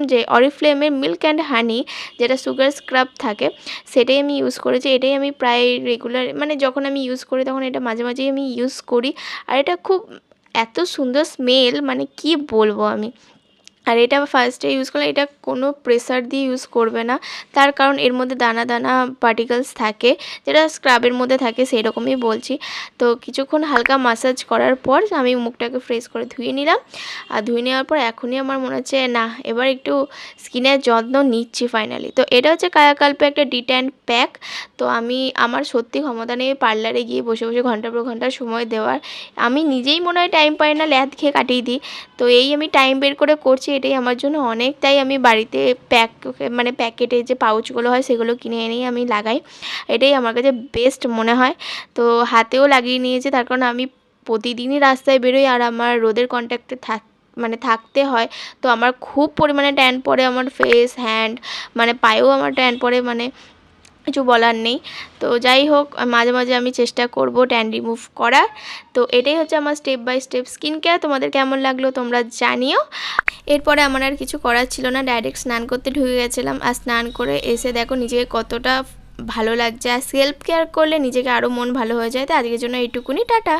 যে অরিফ্লেমের milk and honey যেটা sugar scrub থাকে সেটাই আমি ইউজ করেছি। এটাই আমি প্রায় রেগুলার মানে যখন আমি ইউজ করি তখন এটা মাঝে মাঝেই আমি ইউজ করি। আর এটা খুব এত সুন্দর স্মেল মানে কি বলবো আমি। আর এটা ফার্স্টে ইউজ করলে এটা কোনো প্রেসার দিয়ে ইউজ করবে না, তার কারণ এর মধ্যে দানা দানা পার্টিকেলস থাকে যেটা স্ক্রাবের মধ্যে থাকে সেই রকমই বলছি। তো কিছুক্ষণ হালকা মাসাজ করার পর আমি মুখটাকে ফ্রেশ করে ধুয়ে নিলাম। আর ধুয়ে নেওয়ার পর এখনই আমার মনে হচ্ছে না এবার একটু স্কিনের যত্ন নিচ্ছি ফাইনালি। তো এটা হচ্ছে কায়াকাল্পে একটা ডিট্যান প্যাক। তো আমার সত্যি ক্ষমতা নেই পার্লারে গিয়ে বসে বসে ঘন্টার পর ঘন্টা সময় দেওয়ার। আমি নিজেই মনে হয় টাইম পাই না, ল্যাদ খেয়ে কাটিয়ে দিই। তো এই আমি টাইম বের করে করছি, এটাই আমার জন্য অনেক। তাই আমি বাড়িতে মানে প্যাকেটে যে পাউচগুলো হয় সেগুলো কিনে এনেই আমি লাগাই। এটাই আমার কাছে বেস্ট মনে হয়। তো হাতেও লাগিয়ে নিয়েছি, তার কারণ আমি প্রতিদিনই রাস্তায় বেরোই আর আমার রোদের কন্ট্যাক্টে মানে থাকতে হয়। তো আমার খুব পরিমাণে ট্যান পড়ে আমার ফেস, হ্যান্ড, মানে পায়েও আমার ট্যান পড়ে, মানে কিছু বলার নেই। তো যাই হোক মাঝে মাঝে আমি চেষ্টা করব ট্যান রিমুভ করার। তো এটাই হচ্ছে আমার step by step skin care. তোমাদের কেমন লাগলো তোমরা জানিও। এরপরে আমার আর কিছু করার ছিল না, ডাইরেক্ট স্নান করতে ঢুকে গেছিলাম। আর স্নান করে এসে দেখো নিজেকে কতটা ভালো লাগছে। আর সেলফ কেয়ার করলে নিজেকে আরও মন ভালো হয়ে যায়। তো আজকের জন্য এইটুকুনি, টাটা।